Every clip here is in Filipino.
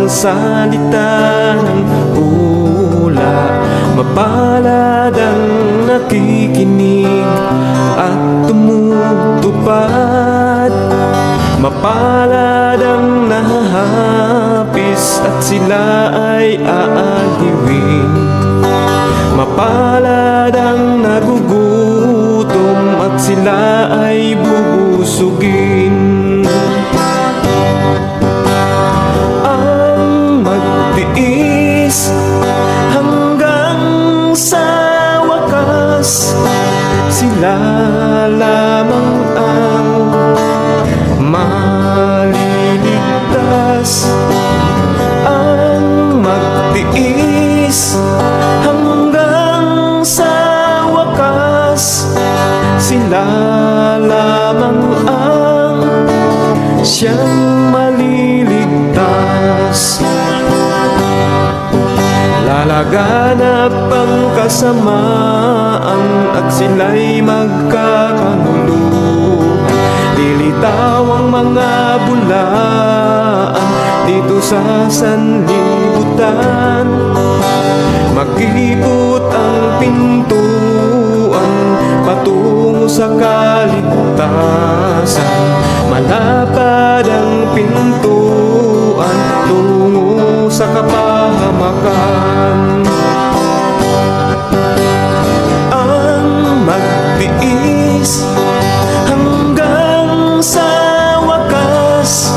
salita ng hula. Mapalad ang nakikinig at tumutupad. Mapalad ang nahahapis at sila ay aaliwin. Mapalad ang nagugutom at sila ay bubusugin. Ang magtiis hanggang sa wakas, sila lamang ang maliligtas. Ang magtiis hanggang sa wakas, sila lamang ang siyang maliligtas. Lalaganap ang kasamaan at sila'y magkakanuluhan. Lilitaw ang mga bulaan dito sa sanlibutan. Makipot ang pintuan patungo sa kaligtasan. Malapad ang pintuan tungo sa kapahamakan. Ang magtiis hanggang sa wakas,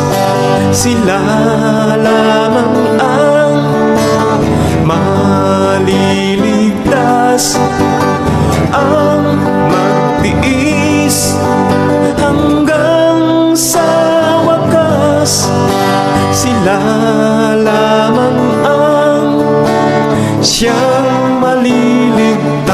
sila lamang ang maliligtas. Ang magtiis hanggang sa wakas, sila lamang ang siyang maliligtas.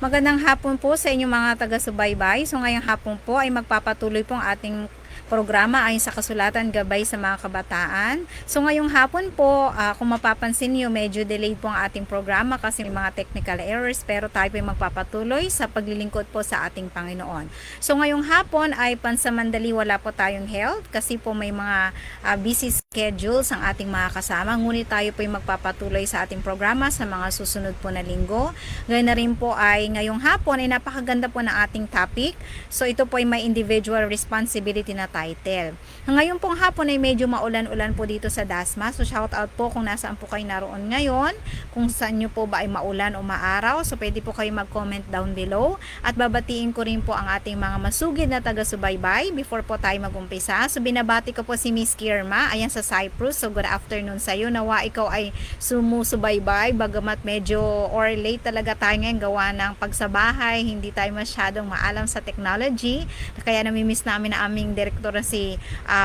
Magandang hapon po sa inyong mga taga-subaybay. So ngayong hapon po ay magpapatuloy pong ating programa ayon sa kasulatan Gabay sa mga kabataan. So ngayong hapon po, kung mapapansin niyo, medyo delayed po ang ating programa kasi may mga technical errors, pero tayo po ay magpapatuloy sa paglilingkod po sa ating Panginoon. So ngayong hapon ay pansamandali wala po tayong health kasi po may mga busy schedules ang ating mga kasama. Ngunit tayo po ay magpapatuloy sa ating programa sa mga susunod po na linggo. Gayun na rin po ay ngayong hapon ay napakaganda po ng ating topic. So ito po ay may individual responsibility na title. Ngayon pong hapon ay medyo maulan-ulan po dito sa Dasma. So shout out po kung nasaan po kayo naroon ngayon. Kung saan nyo po ba ay maulan o maaraw. So pwede po kayo mag-comment down below. At babatiin ko rin po ang ating mga masugid na taga-subaybay before po tayo mag-umpisa. So binabati ko po si Miss Kirma. Ayan sa Cyprus. So good afternoon sa iyo. Nawa ikaw ay sumusubaybay. Bagamat medyo or late talaga tayo ngayon gawa ng pagsabahay. Hindi tayo masyadong maalam sa technology. Kaya namimiss namin na aming direktor na si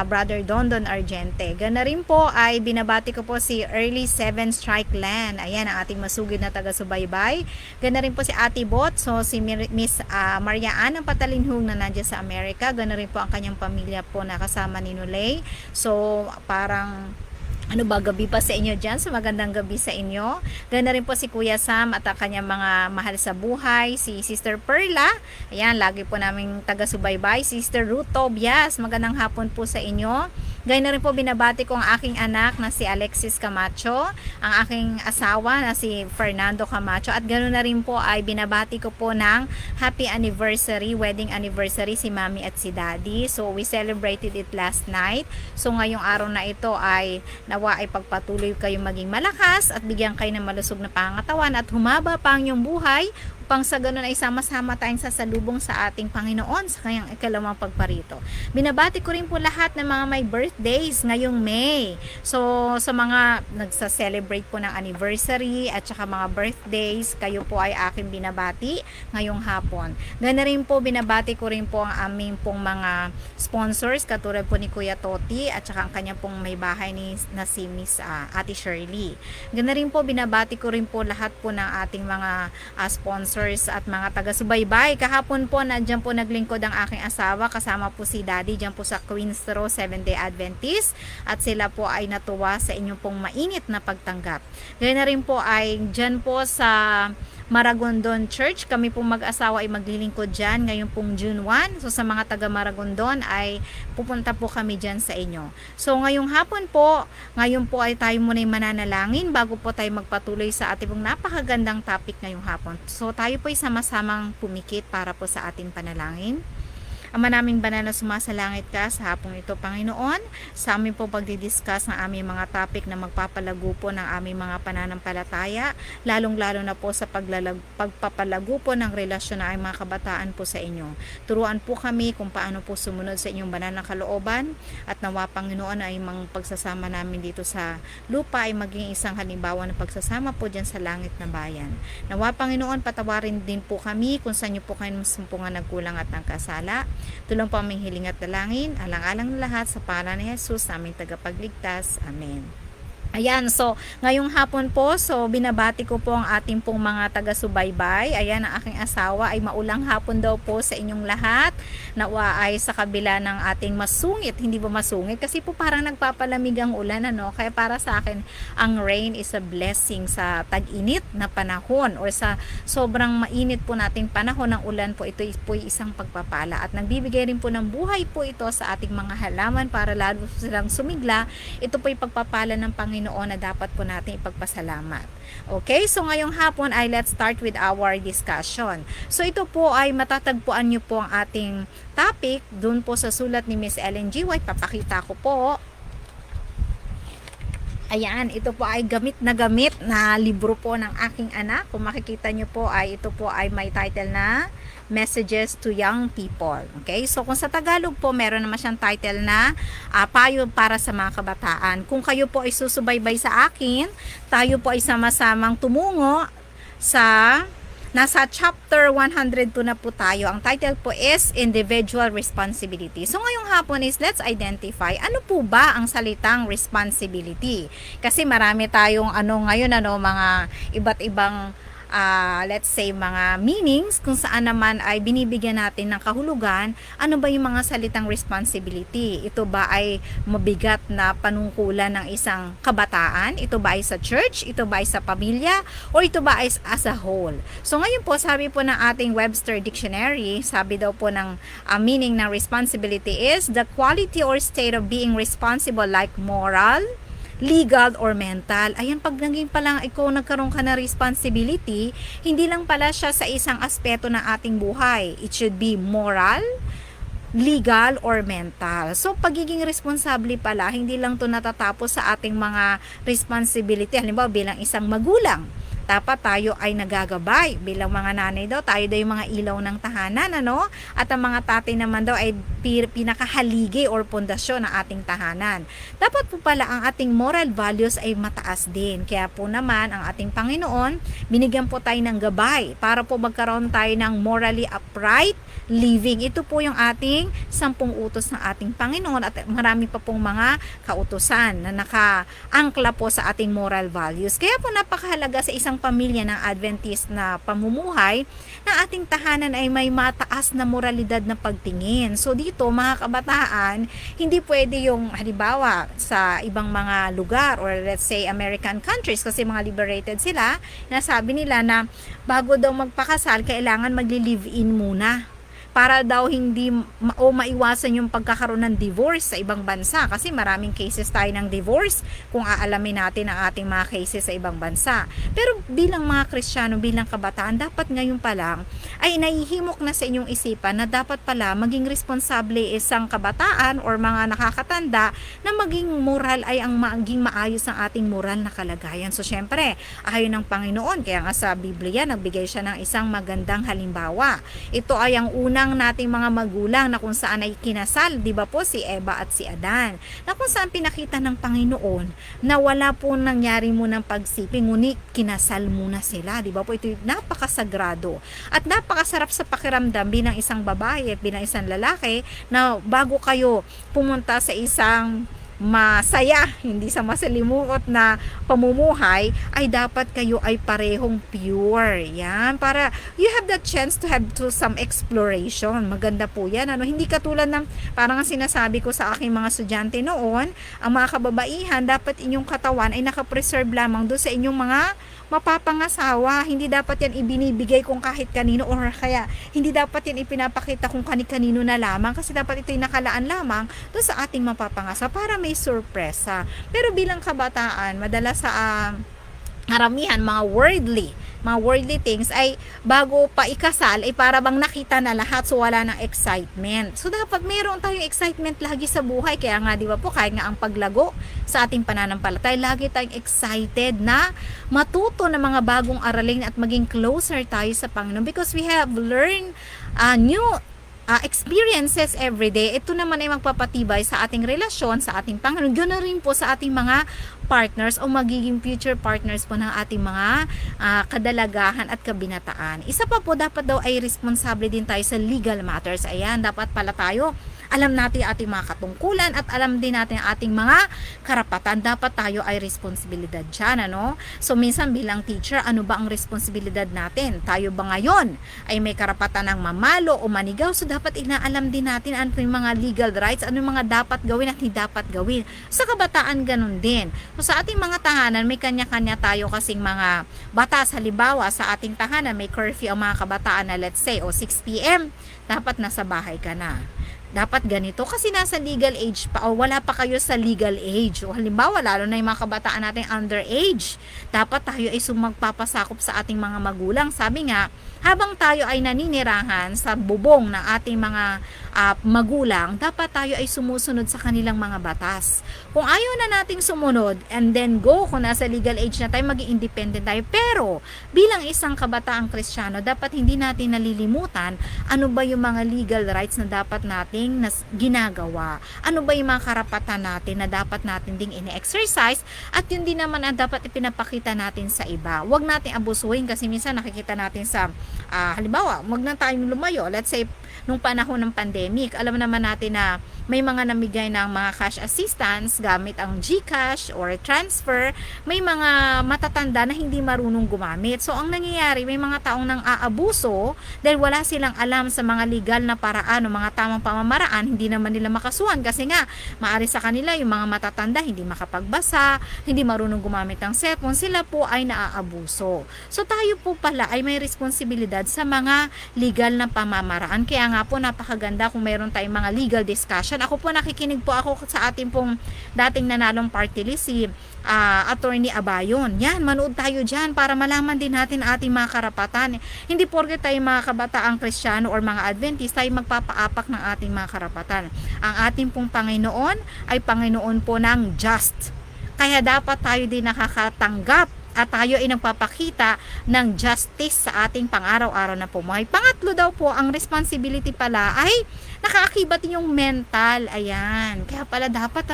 Brother Dondon Argente. Gana rin po ay binabati ko po si Early 7 Strike Land. Ayan ang ating masugid na taga-subaybay. Gana rin po si Ate Bot. So si Miss Maria Ann ang patalinhog na nandiyan sa Amerika. Gana rin po ang kanyang pamilya po na kasama ni Nulay. So parang ano ba, gabi pa sa inyo dyan. So magandang gabi sa inyo. Ganda rin po si Kuya Sam at ang kanyang mga mahal sa buhay. Si Sister Perla. Ayan, lagi po naming taga-subaybay. Sister Ruth Tobias. Magandang hapon po sa inyo. Gaya na rin po binabati ko ang aking anak na si Alexis Camacho, ang aking asawa na si Fernando Camacho, at ganoon na rin po ay binabati ko po ng happy anniversary, wedding anniversary si Mami at si Daddy. So we celebrated it last night. So ngayong araw na ito ay nawa ay pagpatuloy kayo maging malakas at bigyan kayo ng malusog na pangatawan at humaba pa ang iyong buhay upang sa ganun ay sama-sama tayong sasalubong sa ating Panginoon sa kanyang ikalawang pagparito. Binabati ko rin po lahat ng mga may birthdays ngayong May. So, sa mga nagsa-celebrate po ng anniversary at saka mga birthdays, kayo po ay aking binabati ngayong hapon. Gana rin po, binabati ko rin po ang aming pong mga sponsors, katulad po ni Kuya Toti at saka ang kanya pong may bahay na si Miss Ate Shirley. Gana rin po, binabati ko rin po lahat po ng ating mga sponsors sponsors at mga taga-subaybay. Kahapon po, nandiyan po naglingkod ang aking asawa, kasama po si Daddy, dyan po sa Queens Row, Seventh-day Adventist, at sila po ay natuwa sa inyong pong mainit na pagtanggap. Gaya na rin po ay dyan po sa Maragondon Church, kami pong mag-asawa ay maglilingkod dyan ngayong pong June 1. So sa mga taga Maragondon ay pupunta po kami dyan sa inyo. So ngayong hapon po, ngayon po ay tayo muna yung mananalangin bago po tayo magpatuloy sa ating pong napakagandang topic ngayong hapon. So tayo po ay sama-samang pumikit para po sa ating panalangin. Ama naming banal na sumasalangit ka sa hapong ito, Panginoon, sa aming pong pagdidiscuss ng aming mga topic na magpapalago po ng aming mga pananampalataya, lalong-lalo na po sa pagpapalago po ng relasyon ng aming mga kabataan po sa inyo. Turuan po kami kung paano po sumunod sa inyong banal na kalooban, at nawa, Panginoon, ay mga pagsasama namin dito sa lupa ay maging isang halimbawa ng pagsasama po dyan sa langit na bayan. Nawa, Panginoon, patawarin din po kami kung saan niyo po kayo masumpungan nagkulang at nagkasala. Tulong po aming hiling at dalangin, alang-alang na lahat sa pangalan ni Jesus, aming tagapagligtas. Amen. Ayan, so ngayong hapon po, so binabati ko po ang ating pong mga taga-subaybay. Ayan, ang aking asawa ay maulang hapon daw po sa inyong lahat. Nawa ay sa kabila ng ating masungit, hindi ba masungit? Kasi po parang nagpapalamig ang ulan, ano? Kaya para sa akin, ang rain is a blessing sa tag-init na panahon or sa sobrang mainit po nating panahon ng ulan po. Ito po ay isang pagpapala at nagbibigay rin po ng buhay po ito sa ating mga halaman para lalo silang sumigla. Ito po ay pagpapala ng Panginoon na dapat po natin ipagpasalamat. Okay, so ngayong hapon ay let's start with our discussion. So ito po ay matatagpuan nyo po ang ating topic dun po sa sulat ni Miss Ellen G. White. Papakita ko po. Ayan, ito po ay gamit na libro po ng aking anak. Kung makikita nyo po ay ito po ay may title na Messages to Young People. Okay? So kung sa Tagalog po, meron naman siyang title na Payo para sa mga kabataan. Kung kayo po ay susubaybay sa akin, tayo po ay sama-samang tumungo sa nasa chapter 102 na po tayo. Ang title po is Individual Responsibility. So ngayong hapon is let's identify ano po ba ang salitang responsibility. Kasi marami tayong ngayon mga iba't ibang let's say mga meanings kung saan naman ay binibigyan natin ng kahulugan. Ano ba yung mga salitang responsibility? Ito ba ay mabigat na panungkulan ng isang kabataan? Ito ba ay sa church? Ito ba ay sa pamilya? O ito ba ay as a whole? So ngayon po, sabi po ng ating Webster Dictionary, sabi daw po ng meaning ng responsibility is the quality or state of being responsible like moral, legal or mental. Ayan, pag naging palang ikaw nagkaroon ka na responsibility, hindi lang pala siya sa isang aspeto ng ating buhay. It should be moral, legal or mental. So pagiging responsable pala, hindi lang to natatapos sa ating mga responsibility. Halimbawa bilang isang magulang, dapat tayo ay nagagabay. Bilang mga nanay daw, tayo daw yung mga ilaw ng tahanan, ano? At ang mga tatay naman daw ay pinakahaligi or pundasyon ng ating tahanan. Dapat po pala ang ating moral values ay mataas din. Kaya po naman, ang ating Panginoon, binigyan po tayo ng gabay para po magkaroon tayo ng morally upright living. Ito po yung ating 10 utos ng ating Panginoon at marami pa pong mga kautusan na nakaangkla po sa ating moral values. Kaya po napakahalaga sa isang pamilya ng Adventist na pamumuhay na ating tahanan ay may mataas na moralidad na pagtingin. So dito mga kabataan, hindi pwede yung halimbawa sa ibang mga lugar or let's say American countries kasi mga liberated sila, nasabi nila na bago daw magpakasal kailangan magli-live-in muna para daw hindi maiwasan yung pagkakaroon ng divorce sa ibang bansa kasi maraming cases tayo ng divorce kung aalamin natin ang ating mga cases sa ibang bansa. Pero bilang mga Kristiyano, bilang kabataan, dapat ngayon pa lang ay naihimok na sa inyong isipan na dapat pala maging responsable isang kabataan or mga nakakatanda na maging moral ay ang maging maayos ang ating moral na kalagayan. So syempre, ayon ng Panginoon, kaya nga sa Biblia nagbigay siya ng isang magandang halimbawa. Ito ay ang unang nating mga magulang na kung saan ay kinasal, di ba po, si Eva at si Adan, na kung saan pinakita ng Panginoon na wala po nangyari munang pagsiping, ngunit kinasal muna sila, di ba po? Ito napakasagrado at napakasarap sa pakiramdam bilang isang babae at bilang isang lalaki na bago kayo pumunta sa isang masaya, hindi sa masalimuot na pamumuhay, ay dapat kayo ay parehong pure. Yan, para you have the chance to have to some exploration. Maganda po yan. Ano, hindi katulad ng parang ang sinasabi ko sa aking mga estudyante noon, ang mga kababaihan, dapat inyong katawan ay nakapreserve lamang doon sa inyong mga mapapangasawa. Hindi dapat yan ibinibigay kung kahit kanino, or kaya hindi dapat yan ipinapakita kung kani-kanino na lamang, kasi dapat ito'y nakalaan lamang doon sa ating mapapangasawa para may sorpresa. Pero bilang kabataan, madalas sa karamihan mga worldly things ay bago pa ikasal ay para bang nakita na lahat, so wala ng excitement. So dapat mayroon tayong excitement lagi sa buhay. Kaya nga di ba po, kahit nga ang paglago sa ating pananampalataya, lagi tayong excited na matuto ng mga bagong aralin at maging closer tayo sa Panginoon, because we have learned new experiences every day. Ito naman ay magpapatibay sa ating relasyon sa ating Panginoon. Ganoon rin po sa ating mga partners o magiging future partners po ng ating mga kadalagahan at kabinataan. Isa pa po, dapat daw ay responsable din tayo sa legal matters. Ayan, dapat pala tayo alam natin ating mga katungkulan at alam din natin ang ating mga karapatan. Dapat tayo ay responsibilidad dyan, ano? So minsan bilang teacher, ano ba ang responsibilidad natin? Tayo ba ngayon ay may karapatan ng mamalo o manigaw? So dapat inaalam din natin ano yung mga legal rights, ano yung mga dapat gawin at hindi dapat gawin. Sa kabataan, ganun din. So sa ating mga tahanan, may kanya-kanya tayo kasing mga batas. Halimbawa, sa ating tahanan, may curfew ang mga kabataan na let's say, 6 p.m., dapat nasa bahay ka na. Dapat ganito kasi nasa legal age pa o wala pa kayo sa legal age. O halimbawa, lalo na yung mga kabataan natin underage, dapat tayo ay sumagpapasakop sa ating mga magulang. Sabi nga, habang tayo ay naninirahan sa bubong ng ating mga magulang, dapat tayo ay sumusunod sa kanilang mga batas. Kung ayaw na nating sumunod and then go, kung nasa legal age na tayo, maging independent tayo. Pero bilang isang kabataang Kristiyano, dapat hindi natin nalilimutan ano ba yung mga legal rights na dapat nating ginagawa. Ano ba yung mga karapatan natin na dapat natin ding ini-exercise, at yun din naman ang dapat ipinapakita natin sa iba. Huwag natin abusuhin, kasi minsan nakikita natin sa halimbawa, wag na tayong lumayo. Let's say, nung panahon ng pandemic, alam naman natin na may mga namigay ng mga cash assistance gamit ang GCash or transfer. May mga matatanda na hindi marunong gumamit. So, ang nangyayari, may mga taong nang aabuso dahil wala silang alam sa mga legal na paraan o mga tamang pamamaraan, hindi naman nila makasuhan kasi nga, maari sa kanila yung mga matatanda hindi makapagbasa, hindi marunong gumamit ng cellphone, sila po ay naaabuso. So, tayo po pala ay may responsibilidad sa mga legal na pamamaraan. Kaya nga po, napakaganda kung mayroon tayong mga legal discussion. Ako po, nakikinig po ako sa ating pong dating nanalong party list, si Attorney Abayon. Yan, manood tayo dyan para malaman din natin ating mga karapatan. Hindi porke tayo mga kabataang Kristiyano or mga Adventist, tayo magpapaapak ng ating mga karapatan. Ang ating pong Panginoon ay Panginoon po ng just. Kaya dapat tayo din nakakatanggap at tayo ay nagpapakita ng justice sa ating pang-araw-araw na pumuhay. Pangatlo daw po, ang responsibility pala ay nakaakibat yung mental. Ayan. Kaya pala dapat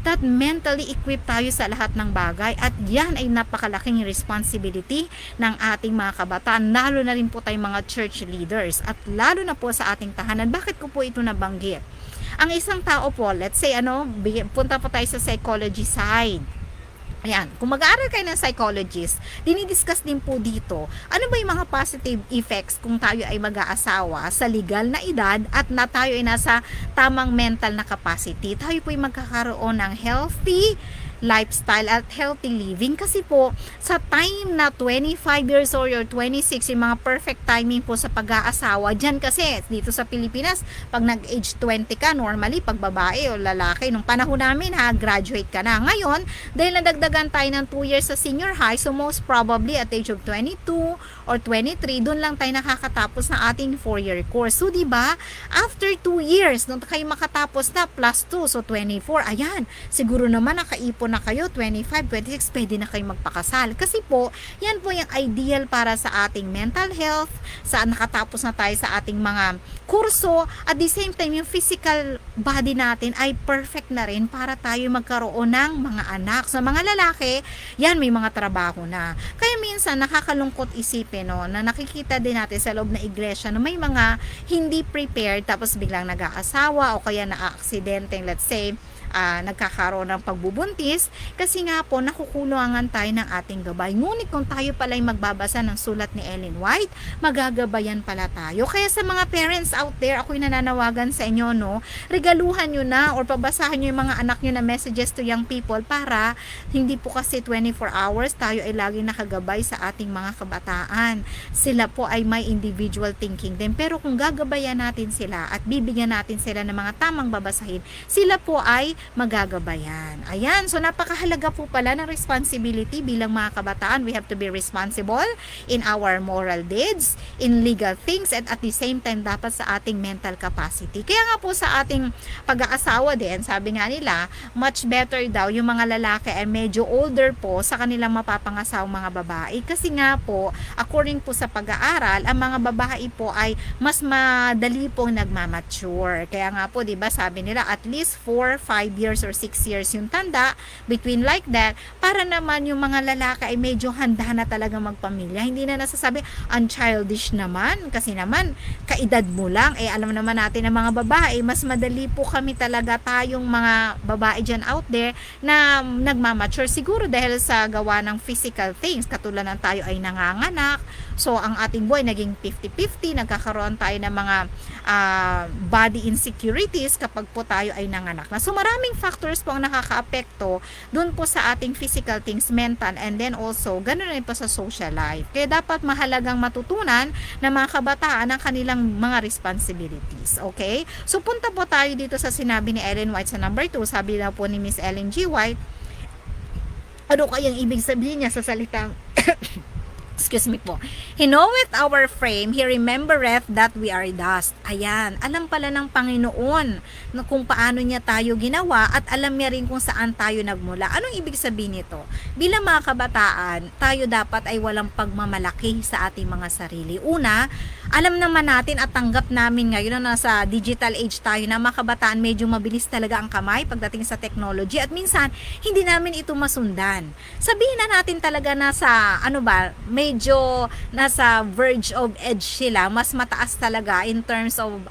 that mentally equipped tayo sa lahat ng bagay, at yan ay napakalaking responsibility ng ating mga kabataan, lalo na rin po tayong mga church leaders at lalo na po sa ating tahanan. Bakit ko po ito nabanggit? Ang isang tao po, let's say punta po tayo sa psychology side. Ayan, kung mag-aaral kayo ng psychologist, dinidiscuss din po dito, ano ba yung mga positive effects kung tayo ay mag-aasawa sa legal na edad at na tayo ay nasa tamang mental na capacity. Tayo po ay magkakaroon ng healthy lifestyle at healthy living, kasi po sa time na 25 years old or 26, yung mga perfect timing po sa pag-aasawa dyan, kasi dito sa Pilipinas pag nag-age 20 ka, normally pag babae o lalaki, nung panahon namin graduate ka na. Ngayon, dahil nadagdagan tayo ng 2 years sa senior high, so most probably at age of 22 or 23, doon lang tayo nakakatapos ng ating 4-year course. So diba, after 2 years nung kayo makatapos na, plus 2, so 24, ayan, siguro naman nakaipon na kayo, 25, 26, pwede na kayo magpakasal. Kasi po, yan po yung ideal para sa ating mental health, sa nakatapos na tayo sa ating mga kurso, at the same time, yung physical body natin ay perfect na rin para tayo magkaroon ng mga anak. Sa mga lalaki, yan may mga trabaho na. Kaya minsan nakakalungkot isipin no, na nakikita din natin sa loob ng iglesia na may mga hindi prepared tapos biglang nag-aasawa o kaya na-aksidente, let's say, nagkakaroon ng pagbubuntis kasi nga po nakukulangan tayo ng ating gabay. Ngunit kung tayo pala ay magbabasa ng sulat ni Ellen White, magagabayan pala tayo. Kaya sa mga parents out there, ako'y nananawagan sa inyo, no, regaluhan nyo na or pabasahan nyo yung mga anak nyo na messages to young people para hindi po kasi 24 hours tayo ay laging nakagabay sa ating mga kabataan. Sila po ay may individual thinking din. Pero kung gagabayan natin sila at bibigyan natin sila ng mga tamang babasahin, sila po ay magagabayan. Ayan, so napakahalaga po pala ng responsibility bilang mga kabataan. We have to be responsible in our moral deeds, in legal things, and at the same time dapat sa ating mental capacity. Kaya nga po sa ating pag-aasawa din, sabi nga nila, much better daw yung mga lalaki ay medyo older po sa kanilang mapapangasawang mga babae. Kasi nga po, according po sa pag-aaral, ang mga babae po ay mas madali pong nagmamature. Kaya nga po, di ba, sabi nila at least 4, 5 years or 6 years yung tanda, between like that, para naman yung mga lalaki ay medyo handa na talaga magpamilya. Hindi na nasasabi, unchildish naman, kasi naman, kaedad mo lang, alam naman natin na mga babae, mas madali po kami talaga tayong mga babae dyan out there na nagmamature siguro dahil sa gawa ng physical things, katulad ng tayo ay nanganganak, so ang ating buhay naging 50-50, nagkakaroon tayo ng mga body insecurities kapag po tayo ay nanganak na. So maraming factors po ang nakakaapekto dun po sa ating physical things, mental, and then also ganun rin po sa social life. Kaya dapat mahalagang matutunan ng mga kabataan ang kanilang mga responsibilities. Okay? So punta po tayo dito sa sinabi ni Ellen White sa number 2. Sabi daw po ni Miss Ellen G. White, ano kayang ibig sabihin niya sa salitang excuse me po. He knoweth our frame, He remembereth that we are dust. Ayan, alam pala ng Panginoon na kung paano niya tayo ginawa at alam niya rin kung saan tayo nagmula. Anong ibig sabihin nito? Bilang mga kabataan, tayo dapat ay walang pagmamalaki sa ating mga sarili. Una, alam naman natin at tanggap namin ngayon na nasa digital age tayo na mga kabataan medyo mabilis talaga ang kamay pagdating sa technology at minsan hindi namin ito masundan. Sabihin na natin talaga nasa medyo nasa verge of edge sila, mas mataas talaga in terms of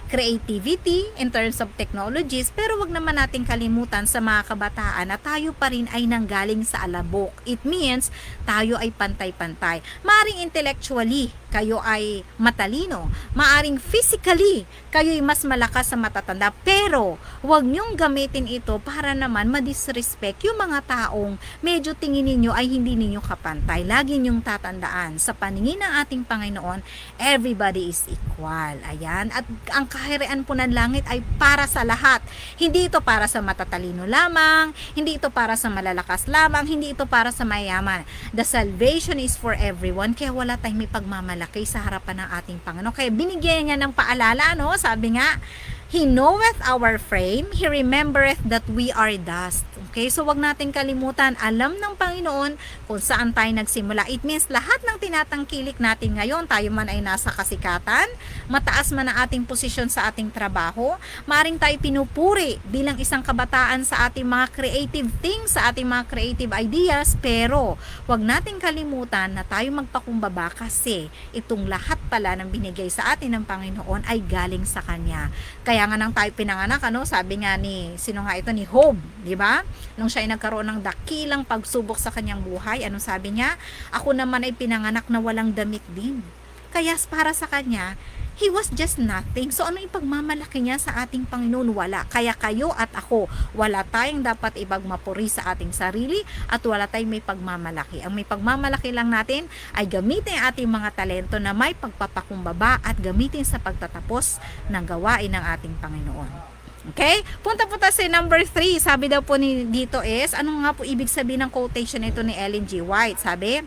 creativity, in terms of technologies, pero wag naman natin kalimutan sa mga kabataan na tayo pa rin ay nanggaling sa alabok. It means tayo ay pantay-pantay. Maaring intellectually kayo ay matalino, maaring physically kayo ay mas malakas sa matatanda, pero wag nyong gamitin ito para naman ma-disrespect yung mga taong medyo tingin ninyo ay hindi ninyo kapantay. Lagi nyong tatandaan, sa paningin ng ating Panginoon, everybody is equal. Ayan. At ang kaharian po ng langit ay para sa lahat. Hindi ito para sa matatalino lamang, hindi ito para sa malalakas lamang, hindi ito para sa mayaman. The salvation is for everyone, kaya wala tayong may pagmamalaki sa harapan ng ating Panginoon. Kaya binigyan niya ng paalala, no? Sabi nga, He knoweth our frame, He remembereth that we are dust. Okay, so wag natin kalimutan, alam ng Panginoon kung saan tayo nagsimula. It means lahat ng tinatangkilik natin ngayon, tayo man ay nasa kasikatan, mataas man ang ating posisyon sa ating trabaho, maring tayo pinupuri bilang isang kabataan sa ating mga creative things, sa ating mga creative ideas, pero wag natin kalimutan na tayo magpakumbaba kasi itong lahat pala ng binigay sa atin ng Panginoon ay galing sa Kanya. Kaya nga nang tayo pinanganak, sabi nga ni, sino nga ito, ni Job, di ba? Nung siya ay nagkaroon ng dakilang pagsubok sa kanyang buhay, anong sabi niya? Ako naman ay pinanganak na walang damit din. Kaya para sa kanya, he was just nothing. So ano ipagmamalaki niya sa ating Panginoon? Wala. Kaya kayo at ako, wala tayong dapat ipagmapuri sa ating sarili at wala tayong may pagmamalaki. Ang may pagmamalaki lang natin ay gamitin ang ating mga talento na may pagpapakumbaba at gamitin sa pagtatapos ng gawain ng ating Panginoon. Okay? Punta po tayo sa number 3. Sabi daw po ni dito is, ano nga po ibig sabihin ng quotation nito ni Ellen G. White? Sabi,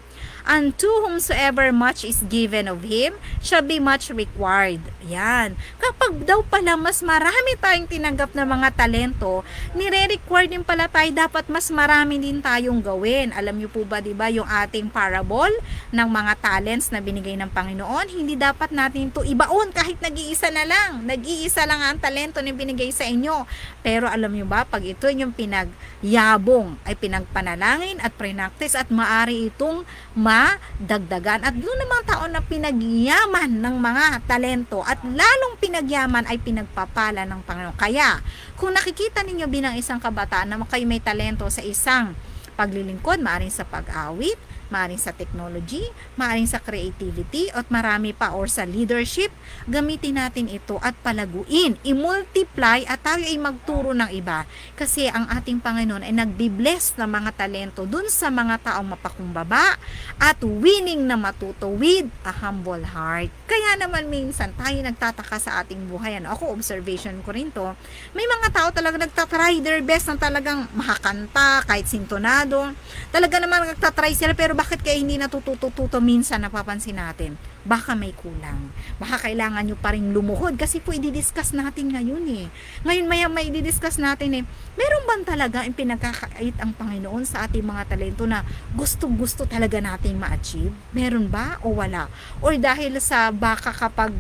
"And to whomsoever much is given of him shall be much required." Yan. Kapag daw pala mas marami tayong tinanggap na mga talento, nire-require din pala tayo dapat mas marami din tayong gawin. Alam niyo po ba, 'di ba, yung ating parable ng mga talents na binigay ng Panginoon, hindi dapat natin ito ibaon kahit nag-iisa na lang. Nag-iisa lang ang talento na binigay sa inyo. Pero alam niyo ba, pag ito yung pinagyabong, ay pinagpanalangin at prinactice at maari itong madagdagan. At doon namang tao na pinagyaman ng mga talento at lalong pinagyaman ay pinagpapala ng Panginoon. Kaya, kung nakikita ninyo bilang isang kabataan na kayo may talento sa isang paglilingkod, maaaring sa pag-awit, maaaring sa technology, maaaring sa creativity, at marami pa, or sa leadership, gamitin natin ito at palaguin, i-multiply, at tayo ay magturo ng iba. Kasi ang ating Panginoon ay nagbi-bless ng mga talento dun sa mga taong mapakumbaba at willing na matuto with a humble heart. Kaya naman minsan tayo nagtataka sa ating buhay. Ako, observation ko rin to, may mga tao talaga nagtatry their best na talagang makakanta, kahit sintonado. Talaga naman nagtatry sila, pero bakit kaya hindi natututo minsan, napapansin natin? Baka may kulang. Baka kailangan nyo pa rin lumuhod kasi po i-discuss natin ngayon eh. Ngayon may i-discuss natin eh. Meron bang talaga yung pinagkakait ang Panginoon sa ating mga talento na gusto talaga nating ma-achieve? Meron ba o wala? Or dahil sa baka kapag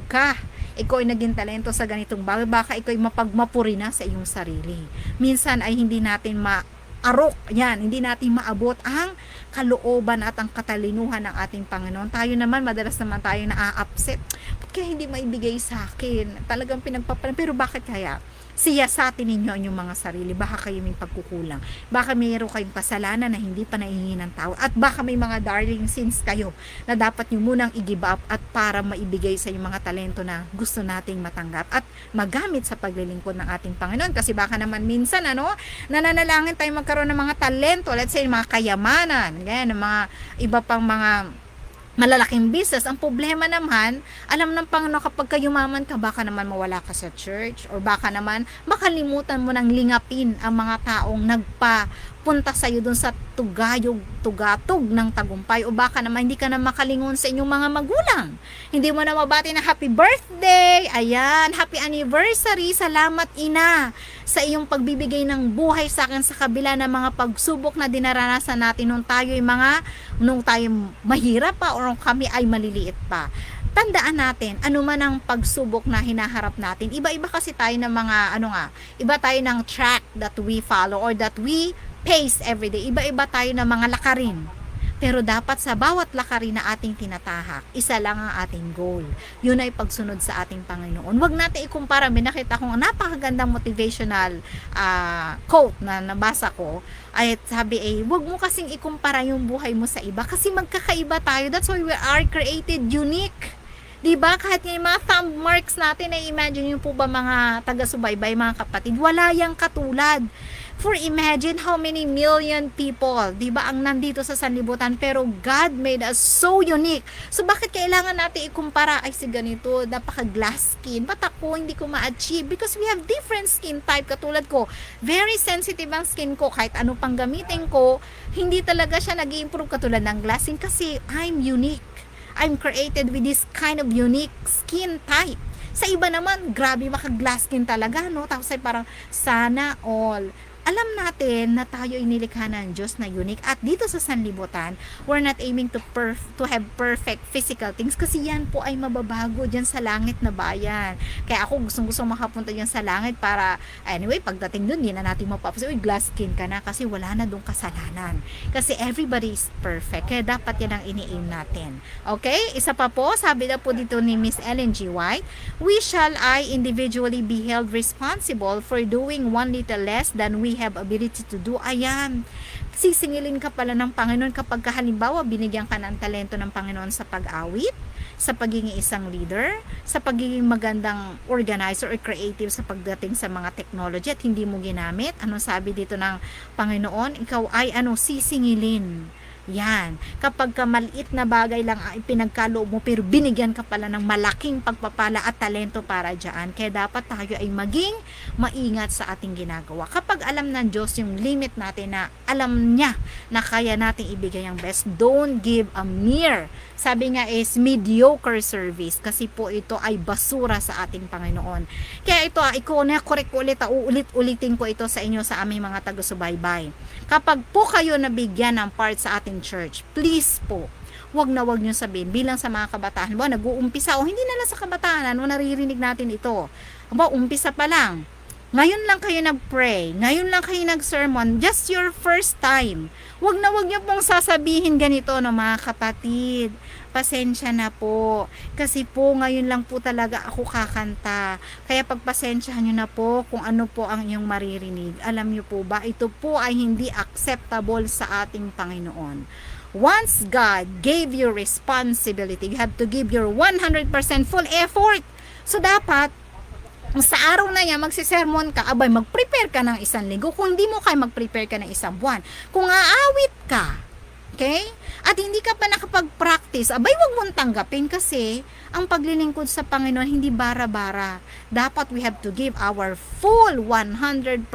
ikaw ay naging talento sa ganitong bagay, baka ikaw ay mapagmapuri na sa iyong sarili. Minsan ay hindi natin hindi natin maabot ang kalooban at ang katalinuhan ng ating Panginoon. Tayo naman, madalas naman tayo na-upset. Ba't kaya hindi maibigay sa akin? Talagang pero bakit kaya? Siyasatin ninyo ang inyong mga sarili. Baka kayo may pagkukulang. Baka mayroon kayong kasalanan na hindi pa naihingi ng tao. At baka may mga darling sins kayo na dapat nyo munang i-give up at para maibigay sa inyong mga talento na gusto nating matanggap at magamit sa paglilingkod ng ating Panginoon. Kasi baka naman minsan, nananalangin tayo magkaroon ng mga talento. Let's say, mga kayamanan. Ganyan, mga iba pang mga malalaking business. Ang problema naman, alam ng Panginoon, kapag kayumaman ka, baka naman mawala ka sa church, or baka naman makalimutan mo nang lingapin ang mga taong nagpapunta sa iyo dun sa tugatog ng tagumpay, o baka naman hindi ka na makalingon sa inyong mga magulang. Hindi mo na mabati na happy birthday, ayan, happy anniversary, salamat ina sa iyong pagbibigay ng buhay sa akin sa kabila ng mga pagsubok na dinaranasan natin nung tayo mahirap pa, o kami ay maliliit pa. Tandaan natin, ano man ang pagsubok na hinaharap natin, iba-iba kasi tayo ng mga, iba tayo ng track that we follow or that we pace everyday. Iba-iba tayo ng mga lakarin. Pero dapat sa bawat lakarin na ating tinatahak, isa lang ang ating goal. Yun ay pagsunod sa ating Panginoon. Huwag natin ikumpara. May nakita kong napakagandang motivational quote na nabasa ko. Ay sabi huwag mo kasing ikumpara yung buhay mo sa iba kasi magkakaiba tayo. That's why we are created unique. Diba? Kahit yung mga thumb marks natin, ay imagine nyo po ba mga taga-subaybay, mga kapatid, wala yang katulad. For imagine how many million people, diba, ang nandito sa sanlibutan, pero God made us so unique. So bakit kailangan natin ikumpara, si ganito, napaka-glass skin, ba't ako hindi ko ma-achieve? Because we have different skin type. Katulad ko, very sensitive ang skin ko, kahit ano pang gamitin ko, hindi talaga siya nag-i-improve katulad ng glass skin kasi I'm unique. I'm created with this kind of unique skin type. Sa iba naman, grabe, maka-glass skin talaga, Tapos ay parang, sana all. Alam natin na tayo ay nilikha ng Diyos na unique, at dito sa sanlibutan, we're not aiming to have perfect physical things kasi yan po ay mababago dyan sa langit na bayan. Kaya ako gustong makapunta dyan sa langit para, anyway, pagdating dun, hindi na natin mapapasin, glass skin ka na kasi wala na dong kasalanan. Kasi everybody is perfect. Kaya dapat yan ang ini-aim natin. Okay? Isa pa po, sabi na po dito ni Miss Ellen G. White, we shall individually be held responsible for doing one little less than we have ability to do. Ayan, sisingilin ka pala ng Panginoon kapag halimbawa binigyan ka ng talento ng Panginoon sa pag-awit, sa pagiging isang leader, sa pagiging magandang organizer or creative sa pagdating sa mga technology at hindi mo ginamit. Ano sabi dito ng Panginoon? Ikaw ay sisingilin. Yan. Kapag ka maliit na bagay lang ang ipinagkaloob mo, pero binigyan ka pala ng malaking pagpapala at talento para dyan. Kaya dapat tayo ay maging maingat sa ating ginagawa. Kapag alam ng Diyos yung limit natin, na alam niya na kaya nating ibigay ang best, don't give a mere, sabi nga is mediocre service, kasi po ito ay basura sa ating Panginoon. Kaya ito, correct ulit, uulit-ulitin ko ito sa inyo, sa aming mga taga-subaybay. Kapag po kayo nabigyan ng part sa ating church, please po, wag nyo sabihin, bilang sa mga kabataan, nag-uumpisa, o hindi na lang sa kabataan, naririnig natin ito, umpisa pa lang, ngayon lang kayo nag-pray, ngayon lang kayo nag-sermon, just your first time, wag nyo pong sasabihin ganito, no mga kapatid, pasensya na po, kasi po ngayon lang po talaga ako kakanta, kaya pagpasensyahan nyo na po kung ano po ang inyong maririnig. Alam nyo po ba, ito po ay hindi acceptable sa ating Panginoon. Once God gave you responsibility, you have to give your 100% full effort. So dapat, sa araw na yan, magsisermon ka, mag-prepare ka ng 1 linggo. Kung hindi mo kaya, mag-prepare ka ng 1 buwan. Kung aawit ka, okay? At hindi ka pa nakapag-practice, wag mong tanggapin, kasi ang paglilingkod sa Panginoon hindi bara-bara. Dapat we have to give our full 100%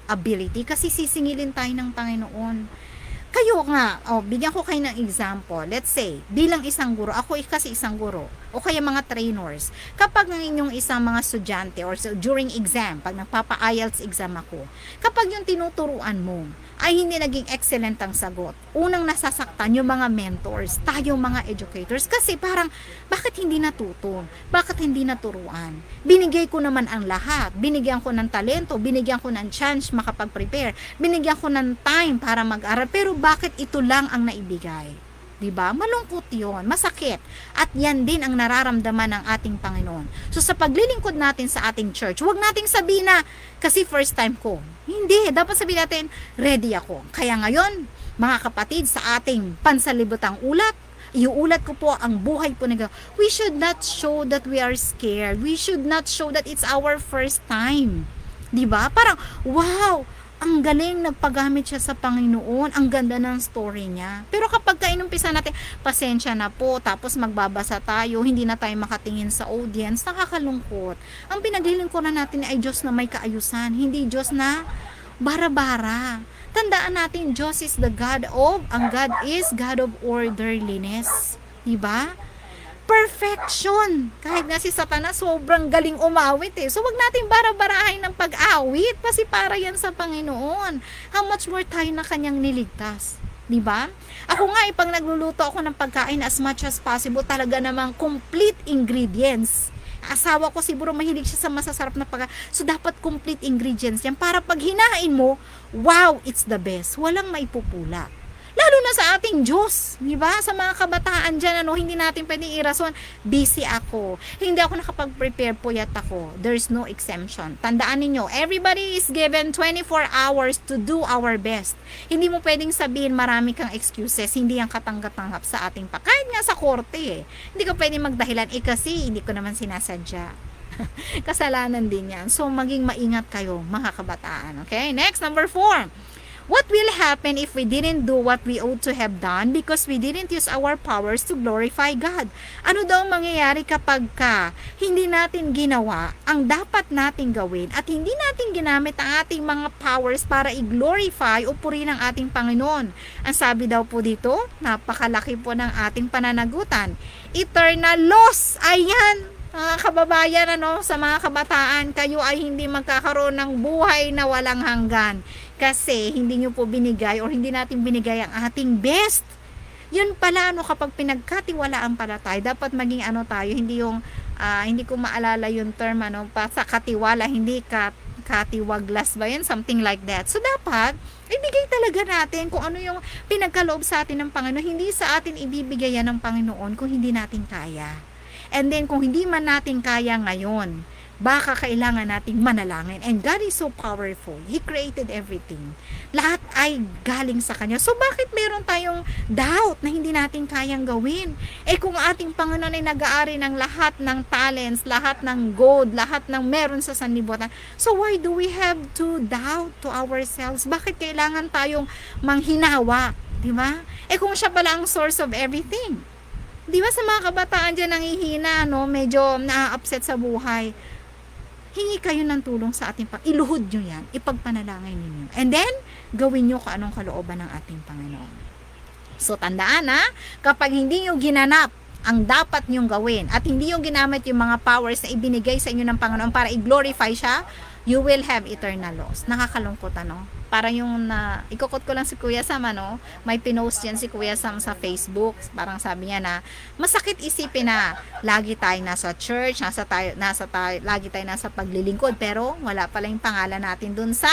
ability, kasi sisingilin tayo ng Panginoon. Kayo nga, bigyan ko kayo ng example. Let's say, bilang isang guro, ako kasi isang guro, o kaya mga trainers, kapag ng inyong isang mga estudyante, or during exam, pag nagpapa-IELTS exam ako, kapag yung tinuturuan mo ay hindi naging excellent ang sagot, unang nasasaktan yung mga mentors, tayo mga educators, kasi parang, bakit hindi natuto? Bakit hindi naturuan? Binigay ko naman ang lahat, binigyan ko ng talento, binigyan ko ng chance makapag-prepare, binigyan ko ng time para mag-aral, pero bakit ito lang ang naibigay? Diba? Malungkot yun, masakit. At yan din ang nararamdaman ng ating Panginoon. So sa paglilingkod natin sa ating church, huwag nating sabihin na, kasi first time ko. Hindi, dapat sabihin natin, ready ako. Kaya ngayon, mga kapatid, sa ating pansalibutang ulat, iuulat ko po ang buhay po na we should not show that we are scared. We should not show that it's our first time. Diba? Parang, wow, ang galing, nagpagamit siya sa Panginoon, ang ganda ng story niya. Pero kapag kainumpisa natin, pasensya na po, tapos magbabasa tayo, hindi na tayo makatingin sa audience, nakakalungkot. Ang pinaglilingkuran natin ay Diyos na may kaayusan, hindi Diyos na bara-bara. Tandaan natin, Diyos is the God of, ang God is God of orderliness. Diba? Perfection. Kahit nga si Satanas, sobrang galing umawit So, wag natin bara-barahin ng pag-awit, kasi para yan sa Panginoon. How much more tayo na kanyang niligtas. Diba? Ako nga, pag nagluluto ako ng pagkain, as much as possible, talaga namang complete ingredients. Asawa ko siguro mahilig siya sa masasarap na pagkain. So, dapat complete ingredients yan. Para pag hinain mo, wow, it's the best. Walang maipupula. Lalo na sa ating Diyos, di ba? Sa mga kabataan dyan, hindi natin pwedeng irason, busy ako, hindi ako nakapag-prepare, puyat ako. There's no exemption. Tandaan ninyo, everybody is given 24 hours to do our best. Hindi mo pwedeng sabihin marami kang excuses, hindi yan katanggap-tanggap sa ating kahit nga sa korte Hindi ka pwedeng magdahilan, kasi hindi ko naman sinasadya. Kasalanan din yan. So, maging maingat kayo, mga kabataan. Okay? Next, number 4. What will happen if we didn't do what we ought to have done because we didn't use our powers to glorify God? Ano daw mangyayari kapag hindi natin ginawa ang dapat nating gawin at hindi natin ginamit ang ating mga powers para i-glorify o purihin ang ating Panginoon? Ang sabi daw po dito, napakalaki po ng ating pananagutan. Eternal loss. Ayan, mga kababayan, sa mga kabataan, kayo ay hindi magkakaroon ng buhay na walang hanggan. Kasi hindi nyo po binigay or hindi natin binigay ang ating best. Yun pala, kapag pinagkatiwalaan pala tayo, dapat maging tayo, hindi yung, hindi ko maalala yung term, sa katiwala, hindi katiwaglas ba yun? Something like that. So, dapat, ibigay talaga natin kung ano yung pinagkaloob sa atin ng Panginoon. Hindi sa atin ibibigay yan ng Panginoon kung hindi natin kaya. And then, kung hindi man natin kaya ngayon, baka kailangan nating manalangin. And God is so powerful. He created everything. Lahat ay galing sa Kanya. So, bakit meron tayong doubt na hindi natin kayang gawin? Kung ating Panginoon ay nag-aari ng lahat ng talents, lahat ng gold, lahat ng meron sa sanlibutan, so why do we have to doubt to ourselves? Bakit kailangan tayong manghinawa? Di ba? Kung siya pala ang source of everything. Di ba sa mga kabataan dyan nanghihina, no? Medyo na-upset sa buhay. Hingi kayo ng tulong sa ating iluhod nyo yan. Ipagpanalangin ninyo. And then, gawin nyo kung anong kalooban ng ating Panginoon. So, tandaan kapag hindi nyo ginanap ang dapat nyong gawin at hindi yung ginamit yung mga powers na ibinigay sa inyo ng Panginoon para i-glorify siya, you will have eternal loss. Nakakalungkot, Para yung ikukot ko lang si Kuya Sam, may pinost yan si Kuya Sam sa Facebook. Parang sabi niya na, masakit isipin na lagi tayo nasa church, lagi tayo nasa paglilingkod, pero wala pala yung pangalan natin dun sa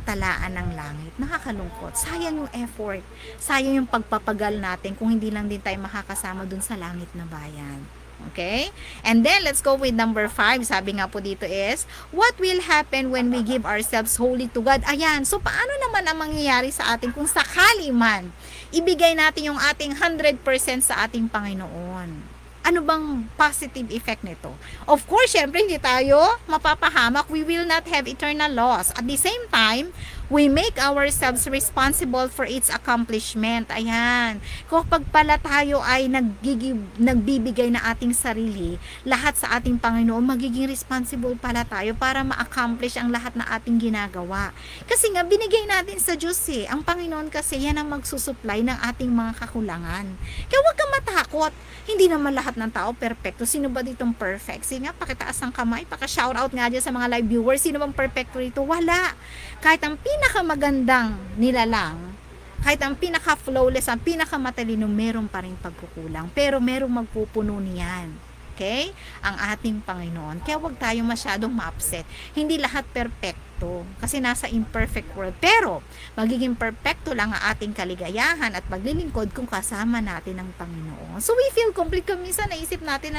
talaan ng langit. Nakakalungkot. Sayang yung effort. Sayang yung pagpapagal natin kung hindi lang din tayo makakasama dun sa langit na bayan. Okay? And then, let's go with number 5. Sabi nga po dito is, what will happen when we give ourselves wholly to God? Ayan. So, paano naman ang mangyayari sa atin kung sakali man ibigay natin yung ating 100% sa ating Panginoon? Ano bang positive effect nito? Of course, syempre, hindi tayo mapapahamak. We will not have eternal loss. At the same time, we make ourselves responsible for its accomplishment. Ayan. Kapag pala tayo ay nagbibigay na ating sarili, lahat sa ating Panginoon, magiging responsible pala tayo para ma-accomplish ang lahat na ating ginagawa. Kasi nga, binigay natin sa Diyos Ang Panginoon kasi, yan ang magsusupply ng ating mga kakulangan. Kaya huwag kang matakot. Hindi naman lahat ng tao perfecto. Sino ba ditong perfect? Sige nga, pakitaas ang kamay, paka-shoutout nga dyan sa mga live viewers. Sino bang perfecto rito? Wala. Kahit ang pinakamagandang nilalang, kahit ang pinaka-flawless, ang pinakamatalino, meron pa rin pagkukulang. Pero merong magpupuno niyan. Okay? Ang ating Panginoon. Kaya huwag tayong masyadong ma-upset. Hindi lahat perfecto. Kasi nasa imperfect world. Pero, magiging perfecto lang ang ating kaligayahan at paglilingkod kung kasama natin ang Panginoon. So, we feel complete. Minsan, naisip natin,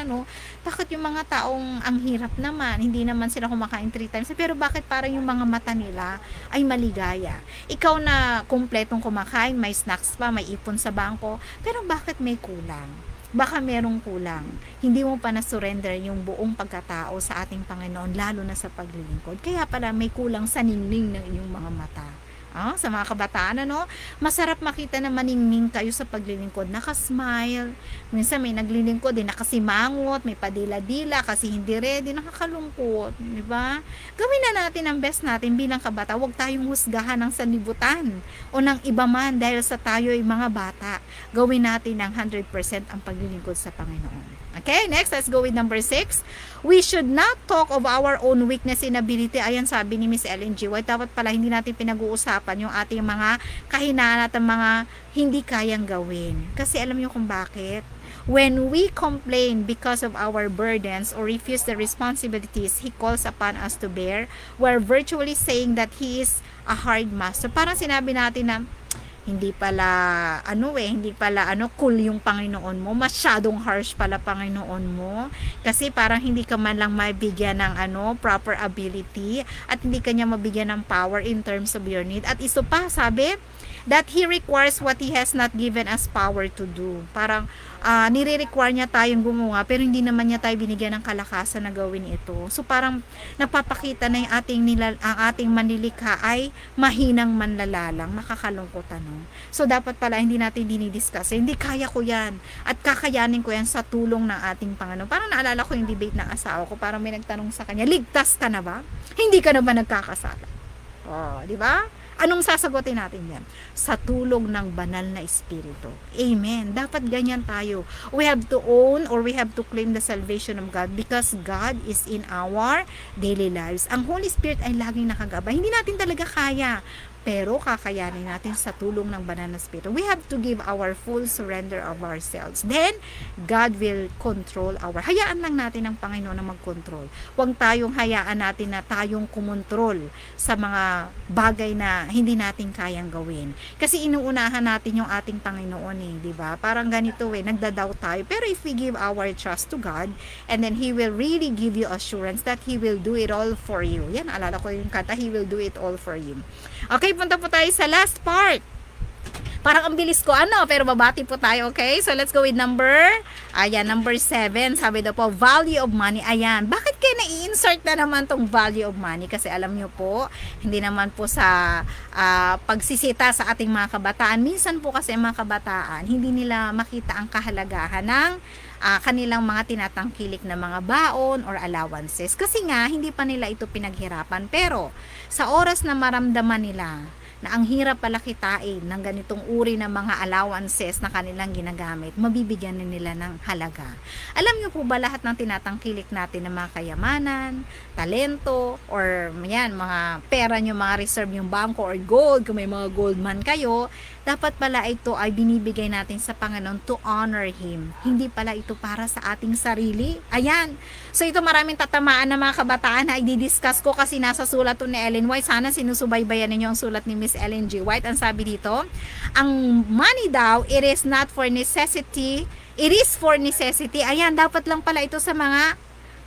bakit yung mga taong ang hirap naman, hindi naman sila kumakain 3 times. Pero, bakit parang yung mga mata nila ay maligaya? Ikaw na kumpletong kumakain, may snacks pa, may ipon sa bangko, pero bakit may kulang? Baka merong kulang. Hindi mo pa na-surrender yung buong pagkatao sa ating Panginoon, lalo na sa paglilingkod. Kaya pala may kulang sa ningning ng inyong mga mata. Sa mga kabataan, masarap makita na maningning kayo sa paglilingkod. Nakasmile. Minsan may naglilingkod, nakasimangot, may padila-dila kasi hindi ready, nakakalungkot. Diba? Gawin na natin ang best natin bilang kabata. Huwag tayong husgahan ng sanlibutan o ng iba man dahil sa tayo ay mga bata. Gawin natin ang 100% ang paglilingkod sa Panginoon. Okay, next, let's go with number 6. We should not talk of our own weakness and ability. Ayan, sabi ni Miss Ellen G. White, dapat pala hindi natin pinag-uusapan yung ating mga kahinaan at mga hindi kayang gawin. Kasi alam niyo kung bakit? When we complain because of our burdens or refuse the responsibilities He calls upon us to bear, we're virtually saying that He is a hard master. Parang sinabi natin na, hindi pala cool yung Panginoon mo, masyadong harsh pala Panginoon mo, kasi parang hindi ka man lang mabigyan ng proper ability at hindi ka niya mabigyan ng power in terms of your need. At iso pa, sabi that He requires what He has not given us power to do. Parang nire-require niya tayong gumawa pero hindi naman niya tayo binigyan ng kalakasan na gawin ito. So parang napapakita na yung ang ating manlilikha ay mahinang manlalalang. Nakakalungkot So dapat pala hindi natin dinidiscuss. Hindi kaya ko yan at kakayanin ko yan sa tulong ng ating Panginoon. Parang naalala ko yung debate ng asawa ko. Parang may nagtanong sa kanya, ligtas ka na ba? Hindi ka na ba nagkakasala? Di ba? Anong sasagutin natin yan? Sa tulong ng banal na Espiritu. Amen. Dapat ganyan tayo. We have to own or we have to claim the salvation of God because God is in our daily lives. Ang Holy Spirit ay laging nakagabay. Hindi natin talaga kaya. Pero kakayanin natin sa tulong ng banal na Espiritu. We have to give our full surrender of ourselves. Then, God will control hayaan lang natin ang Panginoon na mag-control. Huwag tayong hayaan natin na tayong kumontrol sa mga bagay na hindi natin kayang gawin. Kasi inuunahan natin yung ating Panginoon di ba? Parang ganito nagda-doubt tayo. Pero if we give our trust to God, and then He will really give you assurance that He will do it all for you. Yan, alala ko yung kanta, He will do it all for you. Okay, punta po tayo sa last part. Parang ang bilis ko, pero babati po tayo, okay? So, let's go with number 7. Sabi daw po, value of money. Ayan, bakit kayo na-i-insert na naman tong value of money? Kasi alam nyo po, hindi naman po sa pagsisita sa ating mga kabataan. Minsan po kasi mga kabataan, hindi nila makita ang kahalagahan ng kanilang mga tinatangkilik na mga baon or allowances. Kasi nga, hindi pa nila ito pinaghirapan. Pero, sa oras na maramdaman nila na ang hirap pala kitain ng ganitong uri ng mga allowances na kanilang ginagamit, mabibigyan na nila ng halaga. Alam niyo po ba lahat ng tinatangkilik natin ng mga kayamanan, talento, or yan, mga pera nyo, mga reserve yung bangko or gold, kung may mga gold man kayo, dapat pala ito ay binibigay natin sa Panginoon to honor Him. Hindi pala ito para sa ating sarili. Ayan. So ito maraming tatamaan na mga kabataan na i-discuss ko kasi nasa sulat to ni Ellen White. Sana sinusubaybayan ninyo ang sulat ni Miss Ellen G. White. Ang sabi dito, ang money daw, it is not for necessity, it is for necessity. Ayan, dapat lang pala ito sa mga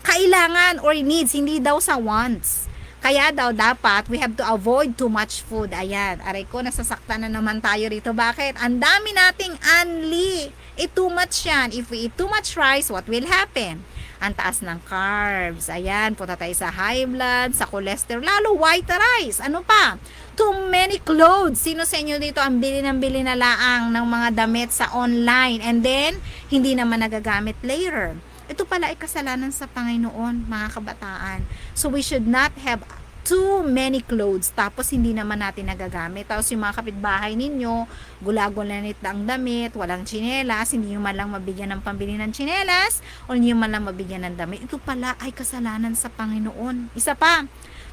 kailangan or needs, hindi daw sa wants. Kaya daw dapat we have to avoid too much food. Ayan, aray ko, nasasaktan na naman tayo rito. Bakit? Ang dami nating unli. Too much yan. If we eat too much rice, what will happen? Ang taas ng carbs. Ayan, punta tayo sa high blood, sa cholesterol, lalo white rice. Ano pa? Too many clothes. Sino sa inyo dito ang bili na laang ng mga damit sa online and then hindi naman nagagamit later? Ito pala ay kasalanan sa Panginoon, mga kabataan. So we should not have too many clothes tapos hindi naman natin nagagamit. Tapos yung mga kapitbahay ninyo, gulagulanit ang damit, walang tsinelas, hindi nyo man lang mabigyan ng pambili ng tsinelas o hindi nyo man lang mabigyan ng damit. Ito pala ay kasalanan sa Panginoon. Isa pa,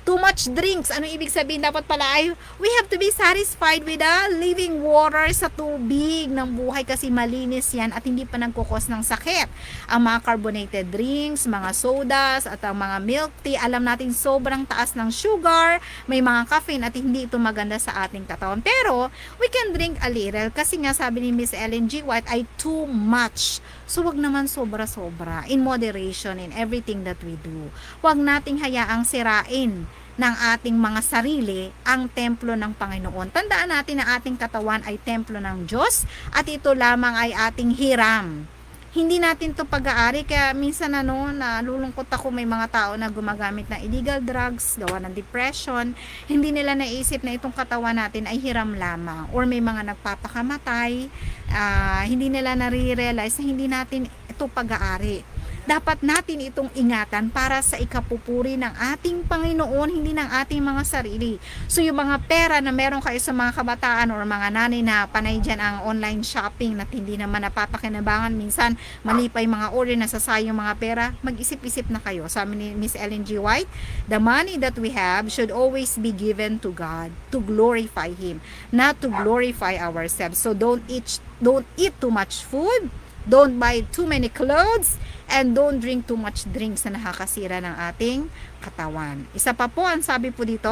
too much drinks. Ano ibig sabihin? Dapat pala ay we have to be satisfied with the living water sa tubig ng buhay kasi malinis yan at hindi pa nagkukos ng sakit. Ang mga carbonated drinks, mga sodas at ang mga milk tea, alam natin sobrang taas ng sugar, may mga caffeine at hindi ito maganda sa ating katawan. Pero we can drink a little kasi nga sabi ni Miss Ellen G. White ay too much. So wag naman sobra-sobra. In moderation in everything that we do. Wag nating hayaang sirain ng ating mga sarili ang templo ng Panginoon. Tandaan natin na ating katawan ay templo ng Diyos at ito lamang ay ating hiram. Hindi natin to pag-aari kaya minsan nalulungkot ako may mga tao na gumagamit ng illegal drugs, gawa ng depression, hindi nila naisip na itong katawan natin ay hiram lamang or may mga nagpapakamatay, hindi nila nare-realize na hindi natin ito pag-aari. Dapat natin itong ingatan para sa ikapupuri ng ating Panginoon, hindi ng ating mga sarili. So yung mga pera na meron kayo sa mga kabataan or mga nanay na panay dyan ang online shopping na hindi naman napapakinabangan, minsan mali pa yung mga order, nasasayang yung mga pera, mag-isip-isip na kayo. Sabi ni Miss Ellen G. White, the money that we have should always be given to God to glorify Him, not to glorify ourselves. So don't eat too much food, don't buy too many clothes, and don't drink too much drinks na nakakasira ng ating katawan. Isa pa po, ang sabi po dito,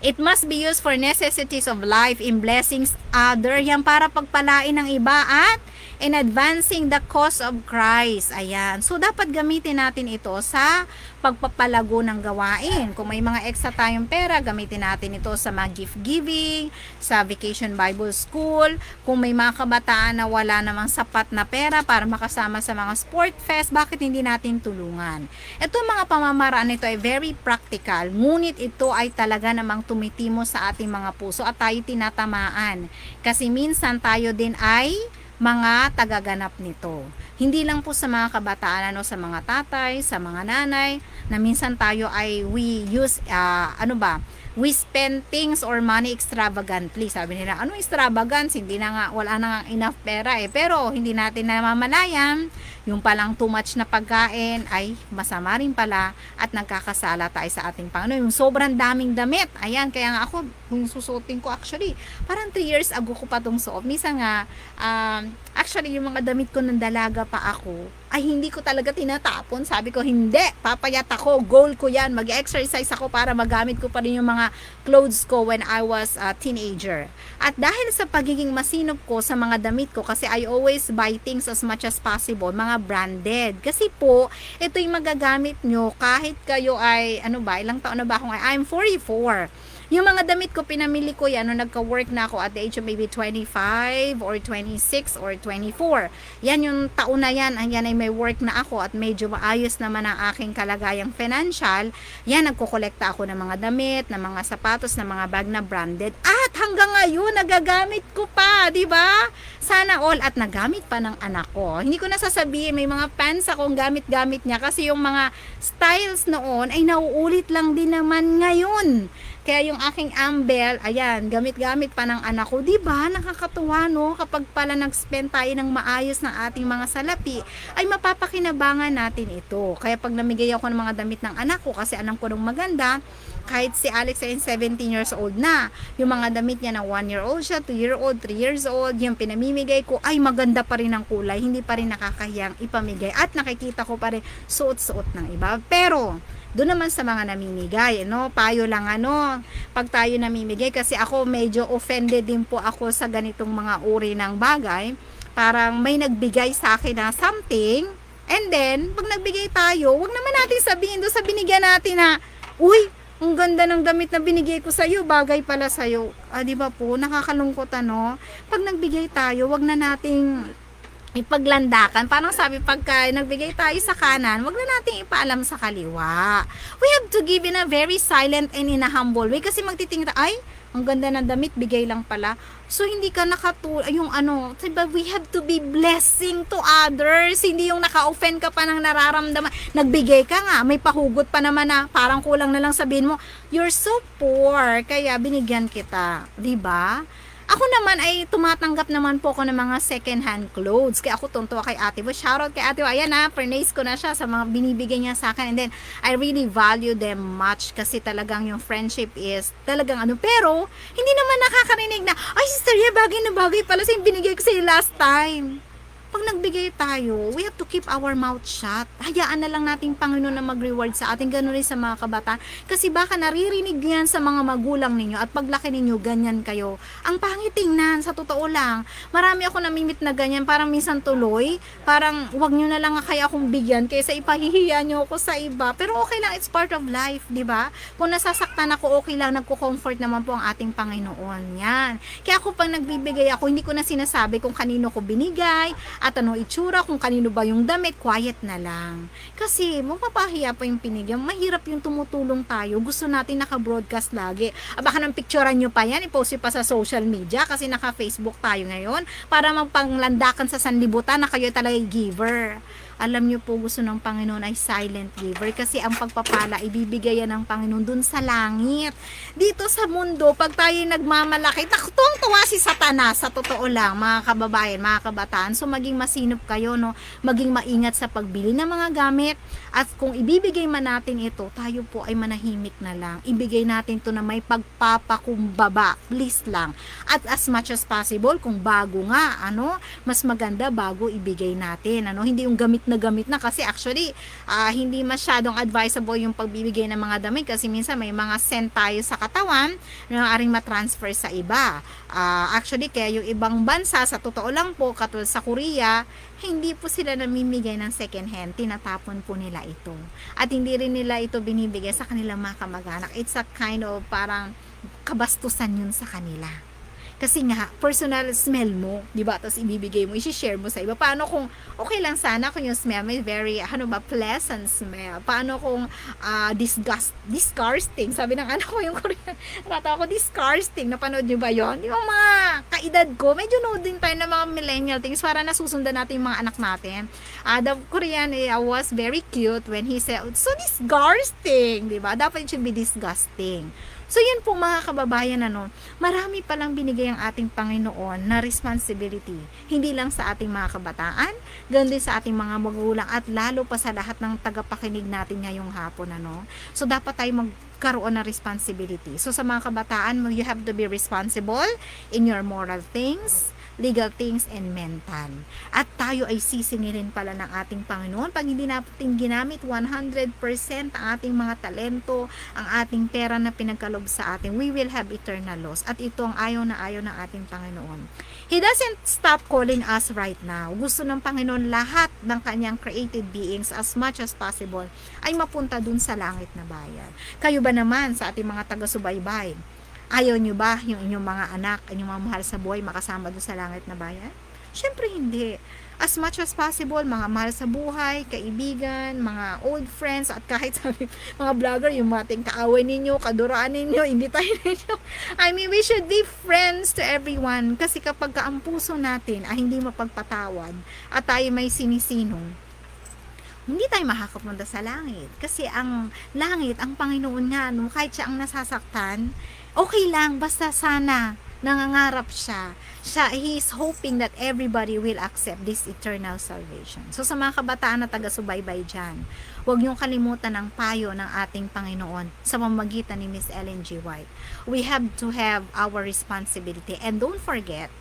it must be used for necessities of life in blessings other. Yan para pagpalain ng iba at in advancing the cause of Christ. Ayan. So, dapat gamitin natin ito sa pagpapalago ng gawain. Kung may mga extra tayong pera, gamitin natin ito sa mga gift giving, sa Vacation Bible School. Kung may mga kabataan na wala namang sapat na pera para makasama sa mga sport fest, bakit hindi natin tulungan? Ito mga pamamaraan ito ay very practical. Ngunit ito ay talaga namang tumitimo sa ating mga puso at tayo tinatamaan. Kasi minsan tayo din ay mga tagaganap nito. Hindi lang po sa mga kabataan, sa mga tatay, sa mga nanay, na minsan tayo ay we use, we spend things or money extravagantly. Sabi nila, ano extravagance? Hindi na nga, wala na nga enough pera Pero hindi natin namamalayan, yung palang too much na pagkain ay masama rin pala at nagkakasala tayo sa ating Panginoon. Yung sobrang daming damit. Ayan, kaya nga ako, yung susuotin ko actually, parang 3 years ago ko pa itong suot. Minsan nga, actually, yung mga damit ko ng dalaga pa ako, ay hindi ko talaga tinatapon. Sabi ko, hindi, papayat ako, goal ko yan, mag-exercise ako para magamit ko pa rin yung mga clothes ko when I was a teenager. At dahil sa pagiging masinop ko sa mga damit ko, kasi I always buy things as much as possible, mga branded. Kasi po, ito yung magagamit nyo kahit kayo ay, ilang taon na ba ako ngayon? I'm 44. Yung mga damit ko, pinamili ko yan, nung nagka-work na ako at the age of maybe 25 or 26 or 24. Yan yung taon na yan, yan ay may work na ako at medyo maayos naman ang aking kalagayang financial. Yan, nagkukolekta ako ng mga damit, ng mga sapatos, ng mga bag na branded. At hanggang ngayon, nagagamit ko pa, di ba? Sana all, at nagamit pa ng anak ko. Hindi ko na sasabihin, may mga pants akong gamit-gamit niya kasi yung mga styles noon ay nauulit lang din naman ngayon. Kaya yung aking Ambel, ayan, gamit-gamit pa ng anak ko. Diba? Nakakatuwa, no? Kapag pala nag-spend tayo ng maayos ng ating mga salapi, ay mapapakinabangan natin ito. Kaya pag namigay ako ng mga damit ng anak ko, kasi alam ko nung maganda, kahit si Alex ay 17 years old na, yung mga damit niya na 1-year-old siya, 2-year-old, 3 years old, yung pinamimigay ko, ay maganda pa rin ang kulay, hindi pa rin nakakahiyang ipamigay. At nakikita ko pa rin suot-suot ng iba. Pero, doon naman sa mga namimigay, no? Payo lang pag tayo namimigay, kasi ako medyo offended din po ako sa ganitong mga uri ng bagay. Parang may nagbigay sa akin na something, and then, pag nagbigay tayo, wag naman natin sabihin doon sa binigyan natin na, uy, ang ganda ng damit na binigay ko sa iyo, bagay pala sa iyo. Di ba po, nakakalungkot Pag nagbigay tayo, wag na nating ipaglandakan. Parang sabi, pagka nagbigay tayo sa kanan, wag na natin ipaalam sa kaliwa. We have to give in a very silent and in a humble way, kasi magtitingin ay, ang ganda ng damit, bigay lang pala. So, hindi ka diba, we have to be blessing to others. Hindi yung naka-offend ka pa ng nararamdaman. Nagbigay ka nga, may pahugot pa naman na parang kulang na lang sabihin mo, you're so poor, kaya binigyan kita. Diba? Ako naman ay tumatanggap naman po ako ng mga second-hand clothes. Kaya ako tuntua kay Ate Bo. Shoutout kay Ate Bo. Ayan pernace ko na siya sa mga binibigay niya sa akin. And then, I really value them much kasi talagang yung friendship is talagang Pero, hindi naman nakakarinig na, ay, sister, bagay na bagay pala sa yung binigay ko sa'yo last time. Pag nagbigay tayo, we have to keep our mouth shut. Hayaan na lang nating Panginoon na mag-reward sa atin. Ganun rin sa mga kabataan. Kasi baka naririnig yan sa mga magulang ninyo at paglaki ninyo, ganyan kayo. Ang pangit tingnan, sa totoo lang. Marami ako namimit na ganyan. Parang minsan tuloy. Parang wag nyo na lang kaya akong bigyan kaysa ipahihiya nyo ako sa iba. Pero okay lang, it's part of life, di ba? Kung nasasaktan ako, okay lang. Nagko-comfort naman po ang ating Panginoon. Yan. Kaya ako pag nagbibigay ako, hindi ko na sinasabi kung kanino ko binigay, at ano itsura, kung kanino ba yung damit, quiet na lang. Kasi, mapapahiya pa yung pinigyan. Mahirap yung tumutulong tayo. Gusto natin naka-broadcast lagi. Baka nang picturean nyo pa yan, i-post nyo pa sa social media kasi naka-Facebook tayo ngayon para magpanglandakan sa sanlibutan na kayo talaga giver. Alam nyo po, gusto ng Panginoon ay silent giver kasi ang pagpapala ibibigay yan ng Panginoon dun sa langit. Dito sa mundo, pag tayo nagmamalaki, tuwang-tuwa si Satanas, sa totoo lang, mga kababayan, mga kabataan. So, maging masinop kayo, maging maingat sa pagbili ng mga gamit. At kung ibibigay man natin ito, tayo po ay manahimik na lang. Ibigay natin to na may pagpapakumbaba. Please lang. At as much as possible, kung bago nga, mas maganda bago ibigay natin. Hindi yung gamit na kasi actually hindi masyadong advisable yung pagbibigay ng mga damit kasi minsan may mga scent tayo sa katawan na aring matransfer sa iba. Actually, kaya yung ibang bansa, sa totoo lang po, katulad sa Korea, hindi po sila namimigay ng second hand, tinatapon po nila ito. At hindi rin nila ito binibigay sa kanilang mga kamag-anak. It's a kind of parang kabastusan yun sa kanila. Kasi nga, personal smell mo, di ba? Tapos ibibigay mo, i-share mo sa iba. Paano kung, okay lang sana kung yung smell may very, pleasant smell. Paano kung disgusting? Sabi ng anak ko yung Korean, rata ako, disgusting. Napanood nyo ba yun? Yung mga kaedad ko, medyo nood din tayo ng mga millennial things para nasusundan natin yung mga anak natin. The Korean was very cute when he said, so disgusting, di ba? Dapat it should be disgusting. So, yun po mga kababayan, marami palang binigay ang ating Panginoon na responsibility. Hindi lang sa ating mga kabataan, ganun din sa ating mga magulang, at lalo pa sa lahat ng tagapakinig natin ngayong hapon, So, dapat tayo magkaroon ng responsibility. So, sa mga kabataan, you have to be responsible in your moral things, legal things, and mental. At tayo ay sisingilin pala ng ating Panginoon pag hindi natin ginamit 100% ang ating mga talento, ang ating pera na pinagkalob sa atin. We will have eternal loss. At ito ang ayaw na ayaw ng ating Panginoon. He doesn't stop calling us right now. Gusto ng Panginoon lahat ng kanyang created beings as much as possible ay mapunta dun sa langit na bayan. Kayo ba naman sa ating mga taga-subaybay? Ayaw nyo ba yung inyong mga anak, inyong mga mahal sa buhay, makasama doon sa langit na bayan? Syempre hindi. As much as possible, mga mahal sa buhay, kaibigan, mga old friends, at kahit sabi, mga vlogger, yung mating kaaway ninyo, kaduraan ninyo, hindi tayo ninyo. I mean, we should be friends to everyone. Kasi kapag ang puso natin ay hindi mapagpatawad at tayo may sinisinong, hindi tayo makakapunta sa langit. Kasi ang langit, ang Panginoon nga, no, kahit siya ang nasasaktan, okay lang, basta sana nangangarap siya. He is hoping that everybody will accept this eternal salvation. So sa mga kabataan na taga-subaybay dyan, huwag niyong kalimutan ang payo ng ating Panginoon sa pamamagitan ni Miss Ellen G. White. We have to have our responsibility. And don't forget,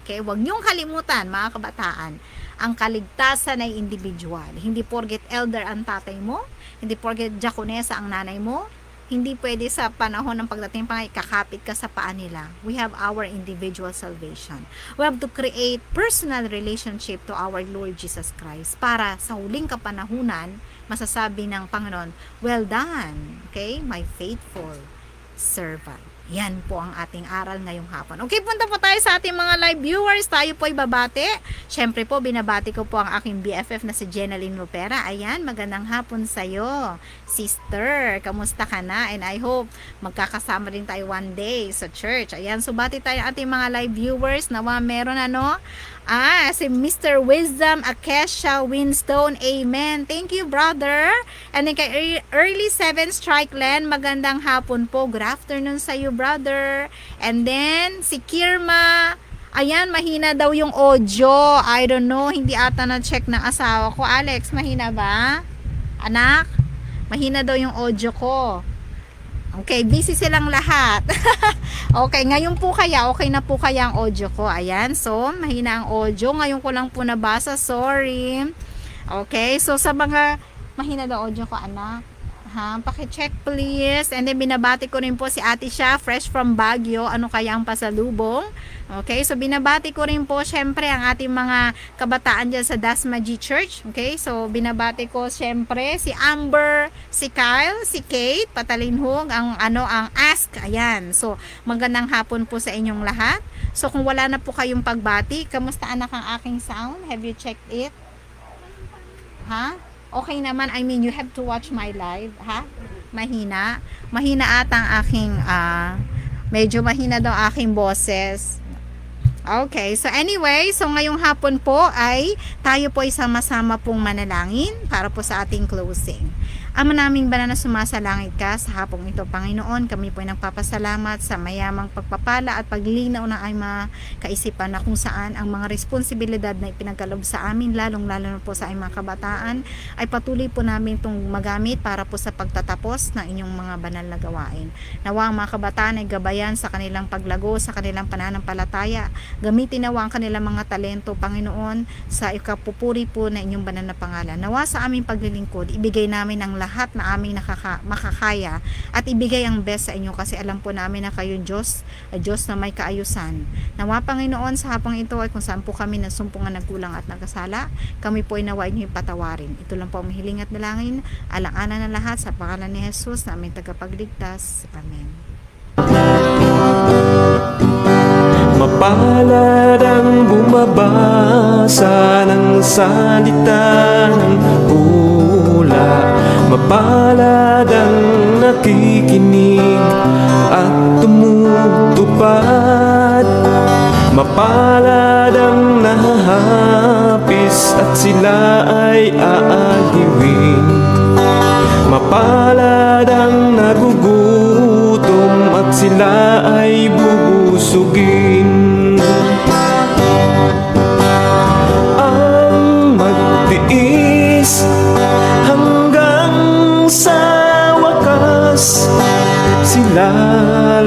okay, huwag niyong kalimutan mga kabataan, ang kaligtasan ay individual. Hindi porket elder ang tatay mo, hindi porket diakonesa ang nanay mo, hindi pwede sa panahon ng pagdating pa kakapit ka sa paa nila. We have our individual salvation. We have to create personal relationship to our Lord Jesus Christ para sa huling kapanahunan, masasabi ng Panginoon, well done, okay, my faithful servant. Yan po ang ating aral ngayong hapon. Okay, punta po tayo sa ating mga live viewers. Tayo po ay babati. Syempre po, binabati ko po ang aking BFF na si Jenaline Lopera. Ayan, magandang hapon sa'yo, sister. Kamusta ka na? And I hope magkakasama rin tayo one day sa church. Ayan, so bati tayo ating mga live viewers. Nawa meron si Mr. Wisdom Akesha Winstone. Amen. Thank you, brother. And then kay Early 7 Strike Land, magandang hapon po. Good afternoon sa iyo, brother. And then si Kirma, ayan, mahina daw yung audio. I don't know, hindi ata na-check ng asawa ko. Alex, mahina ba? Anak, mahina daw yung audio ko. Okay, busy silang lahat. Okay, ngayon po kaya, okay na po kaya ang audio ko. Ayan, so, mahina ang audio. Ngayon ko lang po nabasa, sorry. Okay, so sa mga mahina daw audio ko, anak. Paki-check please. And then binabati ko rin po si Ate Sha, fresh from Baguio. Ano kaya ang pasalubong? Okay, so binabati ko rin po syempre ang ating mga kabataan dyan sa Dasma G Church. Okay, so binabati ko syempre si Amber, si Kyle, si Kate, Patalinhog, ang Ask. Ayan, so magandang hapon po sa inyong lahat. So kung wala na po kayong pagbati, kamusta anak ang aking sound? Have you checked it? Okay naman, I mean, you have to watch my live, Mahina. Mahina ata ang aking, medyo mahina daw aking boses. Okay, so anyway, so ngayong hapon po ay tayo po ay sama-sama pong manalangin para po sa ating closing. Ama naming banal na sumasalangit ka, sa hapong ito, Panginoon, kami po ay nagpapasalamat sa mayamang pagpapala at paglinaw ng ay mga kaisipan na kung saan ang mga responsibilidad na ipinagkalob sa amin, lalong-lalo na po sa aming mga kabataan, ay patuloy po namin itong magamit para po sa pagtatapos ng inyong mga banal na gawain. Nawa ang mga kabataan ay gabayan sa kanilang paglago, sa kanilang pananampalataya. Gamitin nawa ang kanilang mga talento, Panginoon, sa ikapupuri po na inyong banal na pangalan. Nawa sa aming paglilingkod, ibigay namin ang lahat na aming makakaya at ibigay ang best sa inyo kasi alam po namin na kayong Diyos, Diyos na may kaayusan. Nawa Panginoon, sa hapong ito ay kung saan po kami nasumpungan, nagkulang at nagkasala, kami po ay nawa inyo patawarin. Ito lang po ang hiling at dalangin, alang-alang na lahat sa pangalan ni Jesus na aming tagapagligtas. Amen. Mapalad ang bumabasa ng salita ng pula. Mapalad ang nakikinig at tumutupad. Mapalad ang nahahapis at sila ay aaliwin. Mapalad ang nagugutom at sila ay bubusugin. Ang magtiis hanggang sa wakas, sila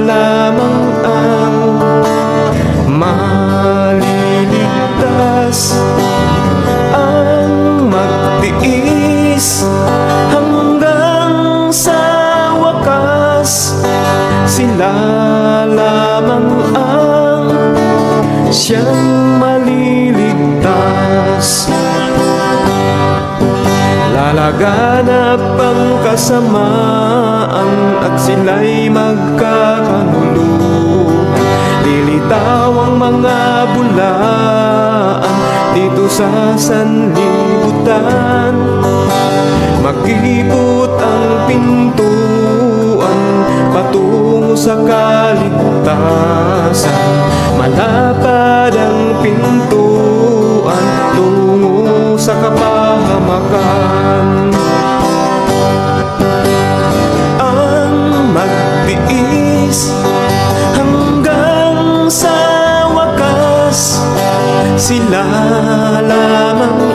lamang ang maliligtas. Ang magtiis hanggang sa wakas, sila lamang ang siyang maliligtas. Lalaganap ang kasamaan at sila'y magkakanulungan. Bumitaw ang mga bulaan dito sa sanlibutan. Mag-ibot ang pintuan patungo sa kaligtasan. Malapad ang pintuan tungo sa kapahamakan. Ang magtiis hanggang sa wakas, sila lamang